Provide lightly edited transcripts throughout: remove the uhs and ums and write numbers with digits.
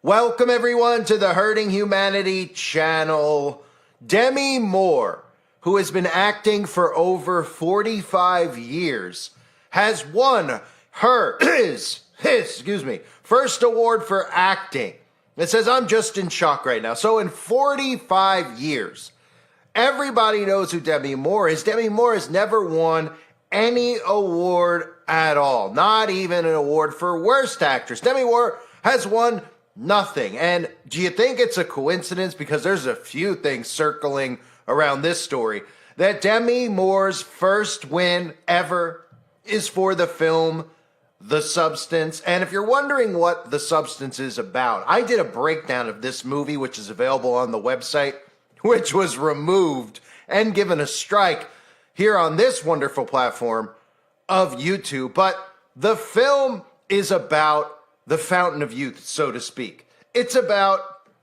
Welcome everyone to the Hurting Humanity channel. Demi Moore, who has been acting for over 45 years, has won his first award for acting. It says, I'm just in shock right now. So in 45 years, everybody knows who Demi Moore is. Demi Moore has never won any award at all, not even an award for worst actress. Demi Moore has won nothing. And do you think it's a coincidence? Because there's a few things circling around this story. That Demi Moore's first win ever is for the film The Substance. And if you're wondering what The Substance is about, I did a breakdown of this movie, which is available on the website, which was removed and given a strike here on this wonderful platform of YouTube. But the film is about the fountain of youth, so to speak. It's about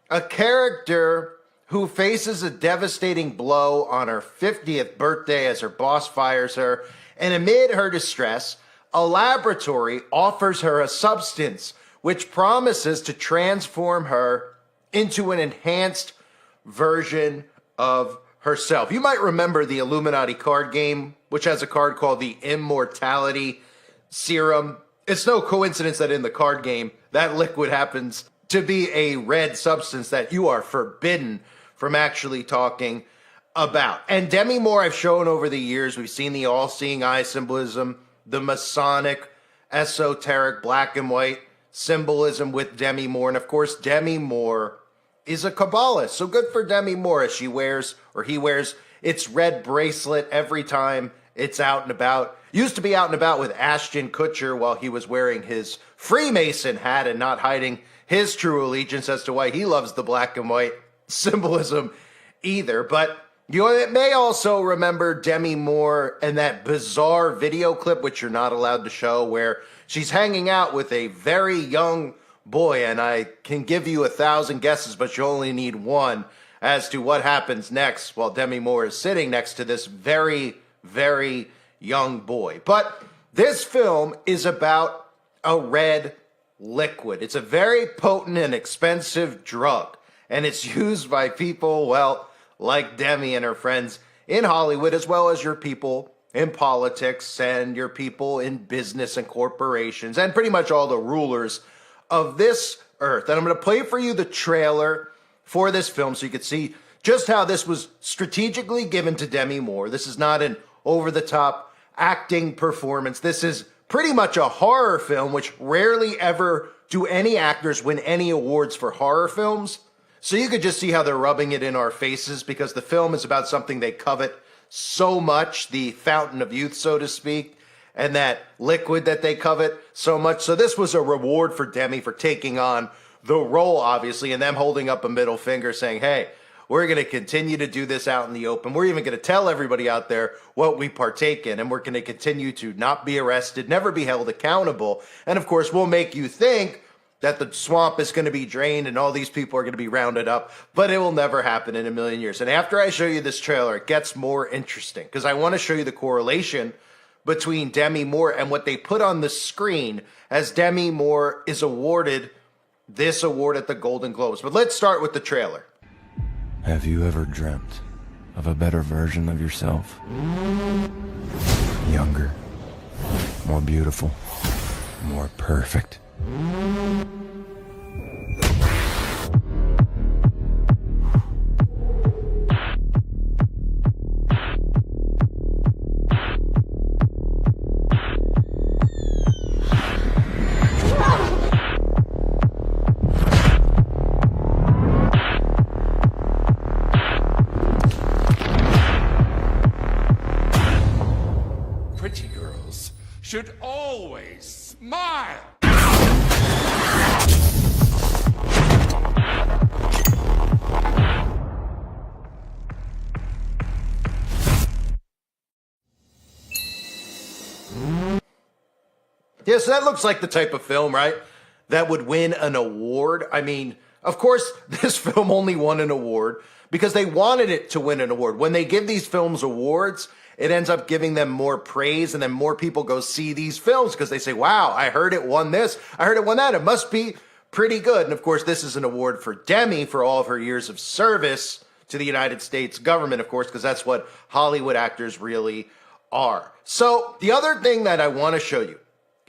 a character who faces a devastating blow on her 50th birthday as her boss fires her, and amid her distress, a laboratory offers her a substance which promises to transform her into an enhanced version of herself. You might remember the Illuminati card game, which has a card called the Immortality Serum. It's no coincidence that in the card game, that liquid happens to be a red substance that you are forbidden from actually talking about. And Demi Moore, I've shown over the years, we've seen the all-seeing eye symbolism, the Masonic, esoteric, black and white symbolism with Demi Moore. And of course, Demi Moore is a Kabbalist. So good for Demi Moore as he wears its red bracelet every time it's out and about. Used to be out and about with Ashton Kutcher while he was wearing his Freemason hat and not hiding his true allegiance as to why he loves the black and white symbolism either. But you may also remember Demi Moore and that bizarre video clip, which you're not allowed to show, where she's hanging out with a very young boy, and I can give you 1,000 guesses, but you only need one as to what happens next while Demi Moore is sitting next to this very, very young boy. But this film is about a red liquid. It's a very potent and expensive drug, and it's used by people, well, like Demi and her friends in Hollywood, as well as your people in politics and your people in business and corporations and pretty much all the rulers of this earth. And I'm going to play for you the trailer for this film so you can see just how this was strategically given to Demi Moore. This is not an over-the-top acting performance. This is pretty much a horror film, which rarely ever do any actors win any awards for horror films. So you could just see how they're rubbing it in our faces, because the film is about something they covet so much, the fountain of youth, so to speak, and that liquid that they covet so much. So this was a reward for Demi for taking on the role, obviously, and them holding up a middle finger saying, hey, we're going to continue to do this out in the open. We're even going to tell everybody out there what we partake in, and we're going to continue to not be arrested, never be held accountable. And of course, we'll make you think that the swamp is going to be drained and all these people are going to be rounded up, but it will never happen in a million years. And after I show you this trailer, it gets more interesting, because I want to show you the correlation between Demi Moore and what they put on the screen as Demi Moore is awarded this award at the Golden Globes. But let's start with the trailer. Have you ever dreamt of a better version of yourself? Younger, more beautiful, more perfect. Pretty girls should always smile. Yeah, so that looks like the type of film, right, that would win an award. I mean, of course, this film only won an award because they wanted it to win an award. When they give these films awards, it ends up giving them more praise, and then more people go see these films because they say, wow, I heard it won this, I heard it won that. It must be pretty good. And of course, this is an award for Demi for all of her years of service to the United States government, of course, because that's what Hollywood actors really are. So the other thing that I want to show you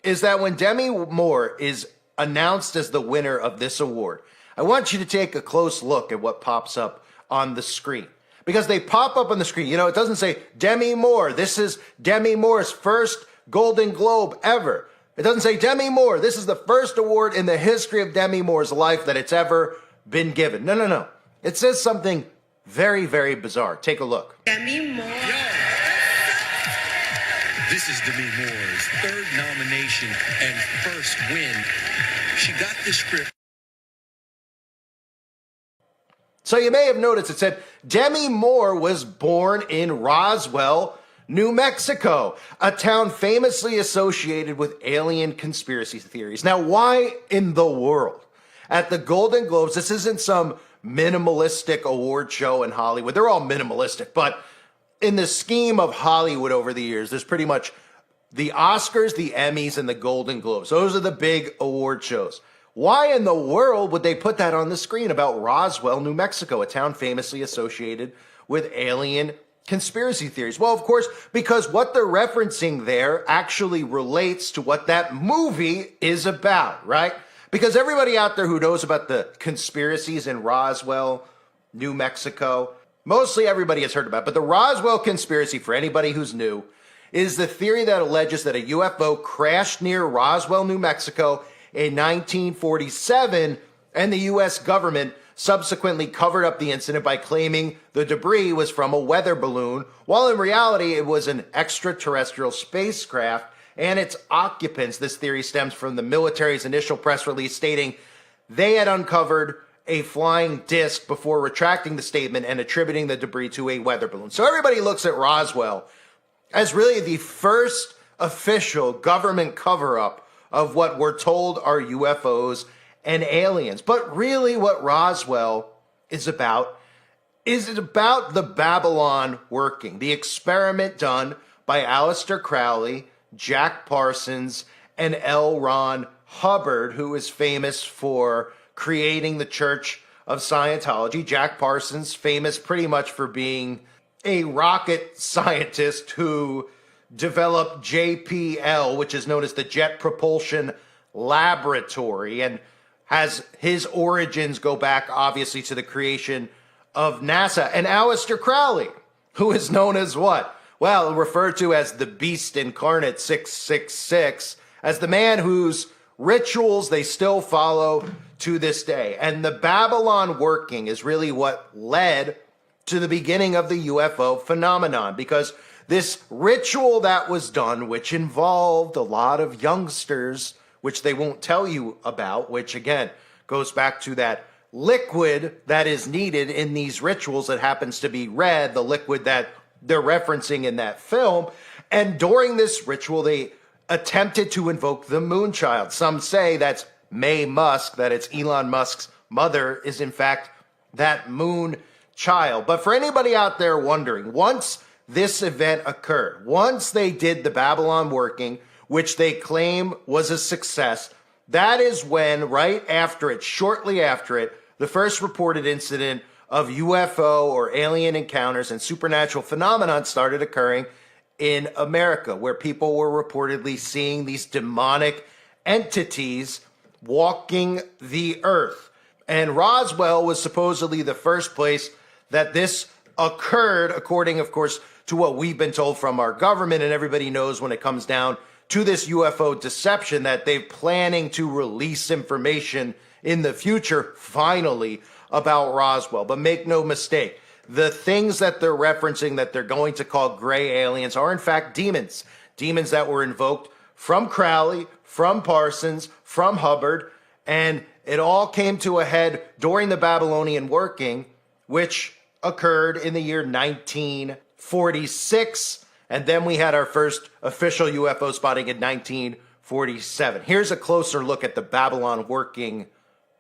is that when Demi Moore is announced as the winner of this award, I want you to take a close look at what pops up on the screen. Because they pop up on the screen. You know, it doesn't say Demi Moore. This is Demi Moore's first Golden Globe ever. It doesn't say Demi Moore. This is the first award in the history of Demi Moore's life that it's ever been given. No, no, no. It says something very, very bizarre. Take a look. Demi Moore. This is Demi Moore's third nomination and first win. She got the script. So you may have noticed it said Demi Moore was born in Roswell, New Mexico, a town famously associated with alien conspiracy theories. Now, why in the world? At the Golden Globes, this isn't some minimalistic award show in Hollywood. They're all minimalistic, but in the scheme of Hollywood over the years, there's pretty much the Oscars, the Emmys, and the Golden Globes. Those are the big award shows. Why in the world would they put that on the screen about Roswell, New Mexico, a town famously associated with alien conspiracy theories? Well, of course, because what they're referencing there actually relates to what that movie is about, right? Because everybody out there who knows about the conspiracies in Roswell, New Mexico, mostly everybody has heard about it. But the Roswell conspiracy, for anybody who's new, is the theory that alleges that a UFO crashed near Roswell, New Mexico in 1947, and the U.S. government subsequently covered up the incident by claiming the debris was from a weather balloon, while in reality it was an extraterrestrial spacecraft and its occupants. This theory stems from the military's initial press release stating they had uncovered a flying disc before retracting the statement and attributing the debris to a weather balloon. So everybody looks at Roswell as really the first official government cover-up of what we're told are UFOs and aliens. But really what Roswell is about the Babylon working, the experiment done by Aleister Crowley, Jack Parsons, and L. Ron Hubbard, who is famous for creating the Church of Scientology. Jack Parsons, famous pretty much for being a rocket scientist who developed JPL, which is known as the Jet Propulsion Laboratory, and has his origins go back, obviously, to the creation of NASA. And Aleister Crowley, who is known as what? Well, referred to as the Beast Incarnate 666, as the man whose rituals they still follow to this day. And the Babylon working is really what led to the beginning of the UFO phenomenon, because this ritual that was done, which involved a lot of youngsters, which they won't tell you about, which again goes back to that liquid that is needed in these rituals that happens to be red, the liquid that they're referencing in that film. And during this ritual, they attempted to invoke the Moonchild. Some say that's Mae Musk, that it's Elon Musk's mother, is in fact that moon child. But for anybody out there wondering, once this event occurred, once they did the Babylon working, which they claim was a success, that is when, right after it, shortly after it, the first reported incident of UFO or alien encounters and supernatural phenomenon started occurring in America, where people were reportedly seeing these demonic entities walking the earth. And Roswell was supposedly the first place that this occurred, according, of course, to what we've been told from our government. And everybody knows when it comes down to this UFO deception that they're planning to release information in the future, finally, about Roswell. But make no mistake, the things that they're referencing that they're going to call gray aliens are in fact demons. Demons that were invoked from Crowley, from Parsons, from Hubbard, and it all came to a head during the Babylonian working, which occurred in the year 1946, and then we had our first official UFO spotting in 1947. Here's a closer look at the Babylon working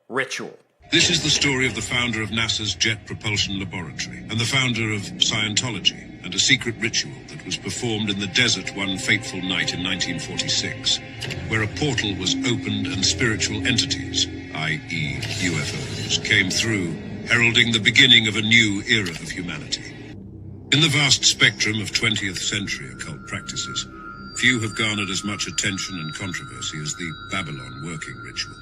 ritual. This is the story of the founder of NASA's Jet Propulsion Laboratory and the founder of Scientology and a secret ritual that was performed in the desert one fateful night in 1946, where a portal was opened and spiritual entities, i.e. UFOs, came through, heralding the beginning of a new era of humanity. In the vast spectrum of 20th century occult practices, few have garnered as much attention and controversy as the Babylon working ritual.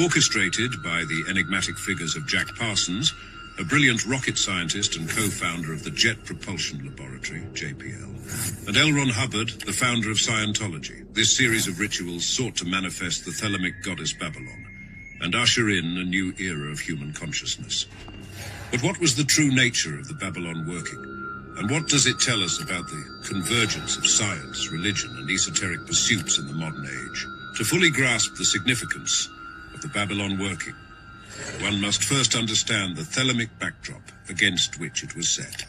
Orchestrated by the enigmatic figures of Jack Parsons, a brilliant rocket scientist and co-founder of the Jet Propulsion Laboratory, JPL, and L. Ron Hubbard, the founder of Scientology, this series of rituals sought to manifest the Thelemic goddess Babylon and usher in a new era of human consciousness. But what was the true nature of the Babylon working? And what does it tell us about the convergence of science, religion, and esoteric pursuits in the modern age? To fully grasp the significance of the Babylon working, one must first understand the Thelemic backdrop against which it was set.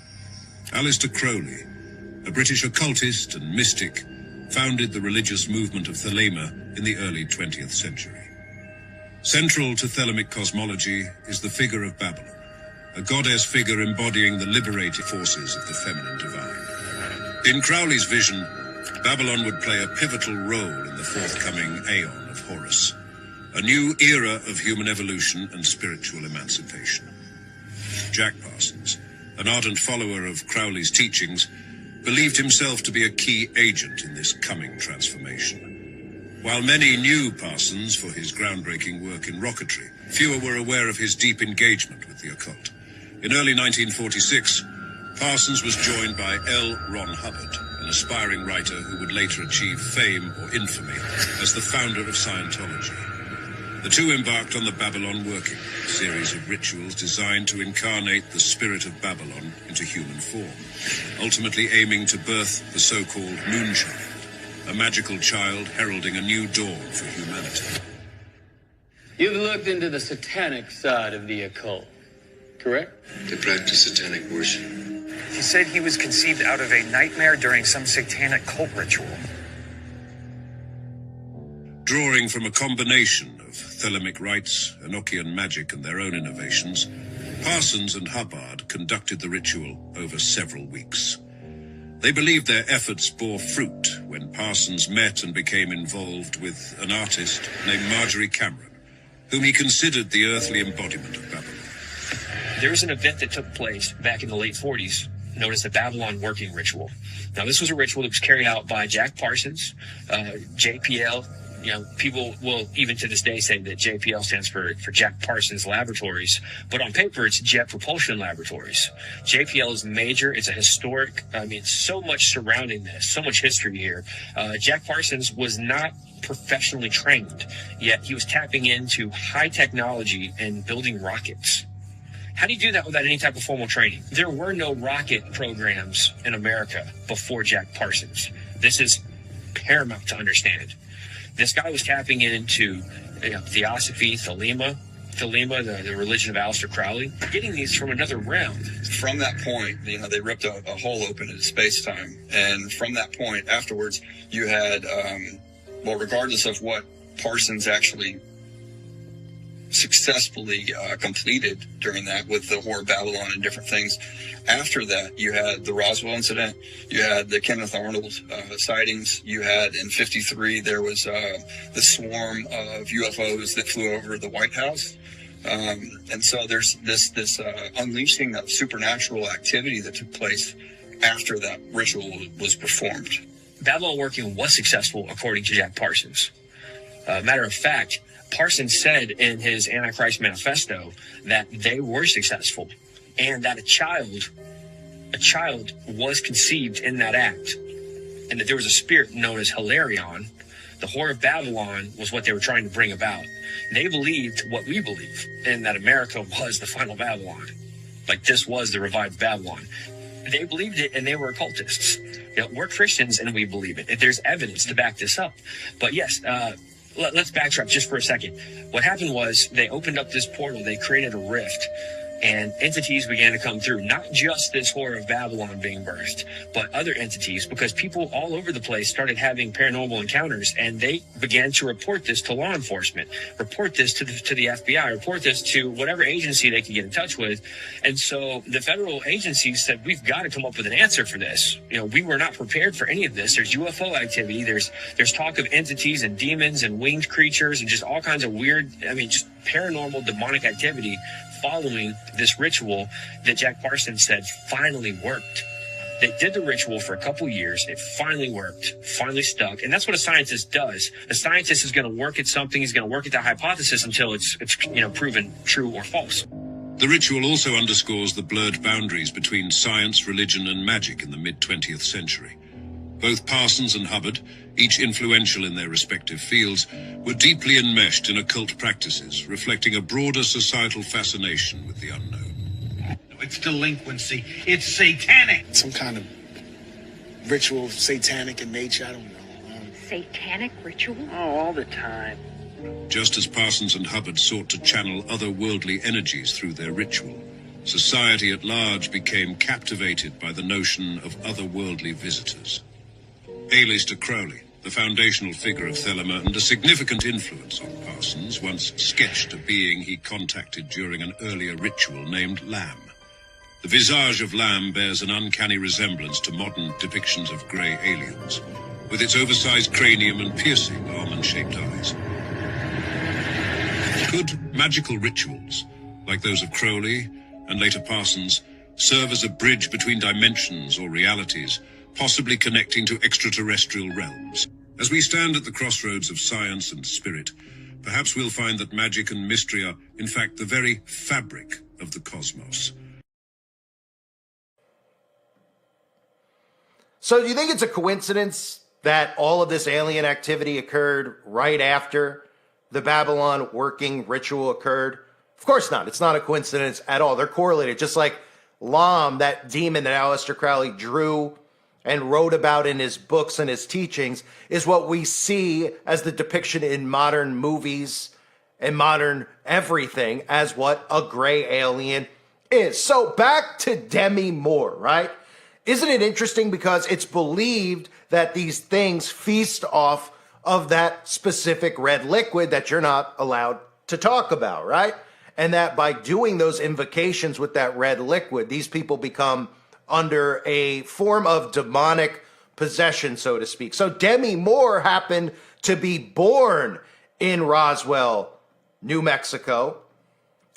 Aleister Crowley, a British occultist and mystic, founded the religious movement of Thelema in the early 20th century. Central to Thelemic cosmology is the figure of Babylon, a goddess figure embodying the liberating forces of the feminine divine. In Crowley's vision, Babylon would play a pivotal role in the forthcoming Aeon of Horus, a new era of human evolution and spiritual emancipation. Jack Parsons, an ardent follower of Crowley's teachings, believed himself to be a key agent in this coming transformation. While many knew Parsons for his groundbreaking work in rocketry, fewer were aware of his deep engagement with the occult. In early 1946, Parsons was joined by L. Ron Hubbard, an aspiring writer who would later achieve fame or infamy as the founder of Scientology. The two embarked on the Babylon working, a series of rituals designed to incarnate the spirit of Babylon into human form, ultimately aiming to birth the so-called Moonchild, a magical child heralding a new dawn for humanity. You've looked into the satanic side of the occult, correct? To practice satanic worship. He said he was conceived out of a nightmare during some satanic cult ritual. Drawing from a combination of Thelemic rites, Enochian magic, and their own innovations, Parsons and Hubbard conducted the ritual over several weeks. They believed their efforts bore fruit when Parsons met and became involved with an artist named Marjorie Cameron, whom he considered the earthly embodiment of Babylon. There was an event that took place back in the late 40s known as the Babylon working ritual. Now, this was a ritual that was carried out by Jack Parsons, JPL. You know, people will even to this day say that JPL stands for Jack Parsons Laboratories, but on paper it's Jet Propulsion Laboratories. JPL is major. It's a historic, so much surrounding this, so much history here. Jack Parsons was not professionally trained, yet he was tapping into high technology and building rockets. How do you do that without any type of formal training? There were no rocket programs in America before Jack Parsons. This is paramount to understand. This guy was tapping into theosophy, Thelema, the religion of Aleister Crowley, getting these from another realm. From that point, they ripped a hole open into space-time. And from that point afterwards, you had, regardless of what Parsons actually successfully completed during that with the Whore of Babylon and different things. After that, you had the Roswell incident, you had the Kenneth Arnold sightings, you had in 1953 there was the swarm of UFOs that flew over the White House. And so there's this unleashing of supernatural activity that took place after that ritual was performed. Babylon working was successful according to Jack Parsons. Matter of fact, Parsons said in his Antichrist Manifesto that they were successful and that a child was conceived in that act, and that there was a spirit known as Hilarion. The Whore of Babylon was what they were trying to bring about. They believed what we believe, and that America was the final Babylon. Like, this was the revived Babylon. They believed it, and they were occultists. We're Christians, and we believe it. There's evidence to back this up. But yes, let's backtrack just for a second. What happened was they opened up this portal. They created a rift and entities began to come through, not just this Whore of Babylon being birthed, but other entities, because people all over the place started having paranormal encounters, and they began to report this to law enforcement, report this to the FBI, report this to whatever agency they could get in touch with. And so the federal agencies said, we've got to come up with an answer for this. We were not prepared for any of this. There's UFO activity. There's talk of entities and demons and winged creatures and just all kinds of weird, just paranormal, demonic activity following this ritual that Jack Parsons said finally worked. They did the ritual for a couple years. It finally worked, finally stuck. And that's what a scientist does. A scientist is going to work at something. He's going to work at that hypothesis until it's proven true or false. The ritual also underscores the blurred boundaries between science, religion, and magic in the mid-20th century. Both Parsons and Hubbard, each influential in their respective fields, were deeply enmeshed in occult practices, reflecting a broader societal fascination with the unknown. It's delinquency. It's satanic. Some kind of ritual, satanic in nature, I don't know. Satanic ritual? Oh, all the time. Just as Parsons and Hubbard sought to channel otherworldly energies through their ritual, society at large became captivated by the notion of otherworldly visitors. Aleister Crowley, the foundational figure of Thelema and a significant influence on Parsons, once sketched a being he contacted during an earlier ritual named Lamb. The visage of Lamb bears an uncanny resemblance to modern depictions of grey aliens, with its oversized cranium and piercing almond-shaped eyes. Could magical rituals, like those of Crowley and later Parsons, serve as a bridge between dimensions or realities, possibly connecting to extraterrestrial realms? As we stand at the crossroads of science and spirit, perhaps we'll find that magic and mystery are, in fact, the very fabric of the cosmos. So do you think it's a coincidence that all of this alien activity occurred right after the Babylon working ritual occurred? Of course not. It's not a coincidence at all. They're correlated, just like Lam, that demon that Aleister Crowley drew and wrote about in his books and his teachings, is what we see as the depiction in modern movies and modern everything as what a gray alien is. So back to Demi Moore, right? Isn't it interesting because it's believed that these things feast off of that specific red liquid that you're not allowed to talk about, right? And that by doing those invocations with that red liquid, these people become under a form of demonic possession, so to speak. So Demi Moore happened to be born in Roswell, New Mexico.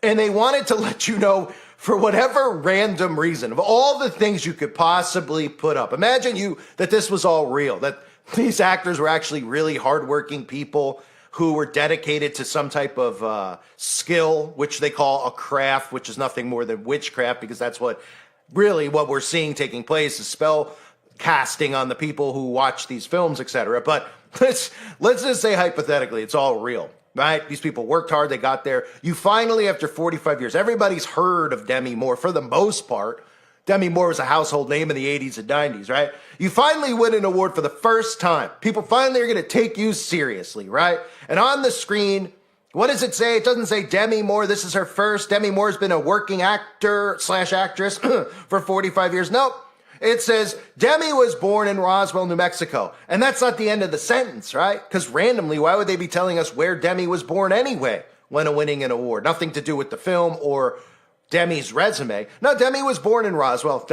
And they wanted to let you know, for whatever random reason, of all the things you could possibly put up, imagine that this was all real, that these actors were actually really hardworking people who were dedicated to some type of skill, which they call a craft, which is nothing more than witchcraft, because that's what we're seeing taking place, is spell casting on the people who watch these films, etc. But let's just say hypothetically, it's all real, right? These people worked hard, they got there. You finally, after 45 years, everybody's heard of Demi Moore for the most part. Demi Moore was a household name in the 80s and 90s, right? You finally win an award for the first time. People finally are going to take you seriously, right? And on the screen, what does it say? It doesn't say Demi Moore, this is her first. Demi Moore's been a working actor/actress for 45 years. Nope. It says Demi was born in Roswell, New Mexico. And that's not the end of the sentence, right? Because randomly, why would they be telling us where Demi was born anyway when winning an award? Nothing to do with the film or Demi's resume. No, Demi was born in Roswell, ...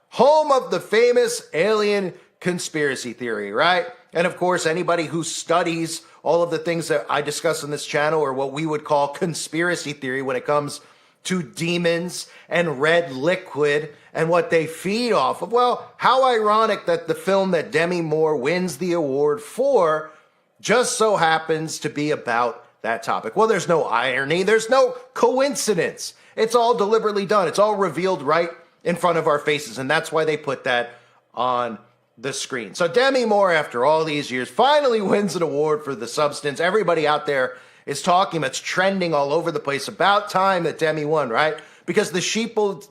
home of the famous alien conspiracy theory, right? And of course, anybody who studies all of the things that I discuss on this channel are what we would call conspiracy theory when it comes to demons and red liquid and what they feed off of. Well, how ironic that the film that Demi Moore wins the award for just so happens to be about that topic. Well, there's no irony. There's no coincidence. It's all deliberately done. It's all revealed right in front of our faces. And that's why they put that on the screen. So Demi Moore, after all these years, finally wins an award for the substance. Everybody out there is talking. It's trending all over the place. About time that Demi won, right? Because the sheeple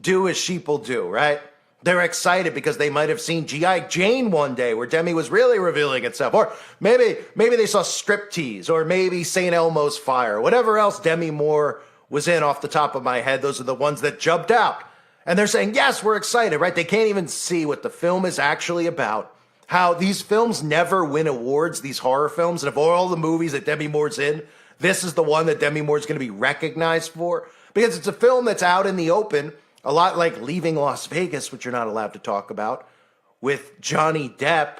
do as sheeple do, right? They're excited because they might have seen G.I. Jane one day where Demi was really revealing itself. Or maybe they saw Striptease, or maybe St. Elmo's Fire, whatever else Demi Moore was in off the top of my head. Those are the ones that jumped out. And they're saying, yes, we're excited, right? They can't even see what the film is actually about. How these films never win awards, these horror films. And of all the movies that Demi Moore's in, this is the one that Demi Moore's going to be recognized for. Because it's a film that's out in the open, a lot like Leaving Las Vegas, which you're not allowed to talk about, with Johnny Depp,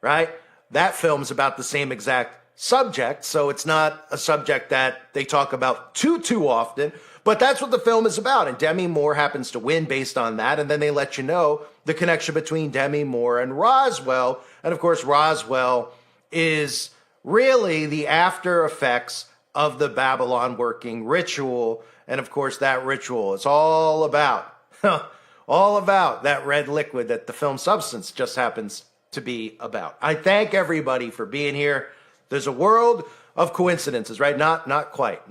right? That film's about the same exact subject, so it's not a subject that they talk about too often, but that's what the film is about, and Demi Moore happens to win based on that, and then they let you know the connection between Demi Moore and Roswell, and of course Roswell is really the after effects of the Babylon working ritual, and of course that ritual is all about that red liquid that the film Substance just happens to be about. I thank everybody for being here. There's a world of coincidences, right? Not quite.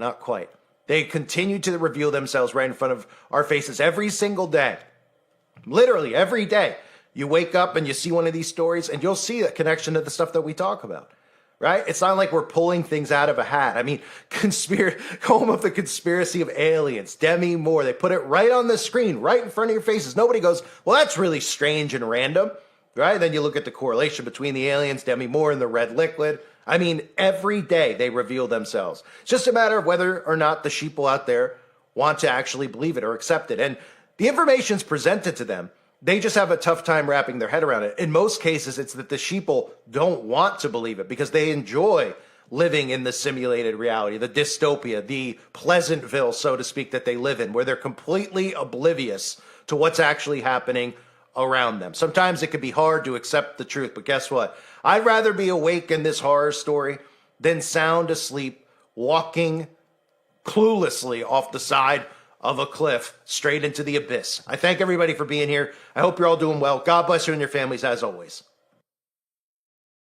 They continue to reveal themselves right in front of our faces every single day. Literally every day. You wake up and you see one of these stories and you'll see a connection to the stuff that we talk about, right? It's not like we're pulling things out of a hat. I mean, home of the conspiracy of aliens, Demi Moore, they put it right on the screen, right in front of your faces. Nobody goes, well, that's really strange and random, right? Then you look at the correlation between the aliens, Demi Moore, and the red liquid. I mean, every day they reveal themselves. It's just a matter of whether or not the sheeple out there want to actually believe it or accept it. And the information's presented to them. They just have a tough time wrapping their head around it. In most cases, it's that the sheeple don't want to believe it because they enjoy living in the simulated reality, the dystopia, the Pleasantville, so to speak, that they live in, where they're completely oblivious to what's actually happening around them. Sometimes it can be hard to accept the truth, but guess what? I'd rather be awake in this horror story than sound asleep, walking cluelessly off the side of a cliff straight into the abyss. I thank everybody for being here. I hope you're all doing well. God bless you and your families as always.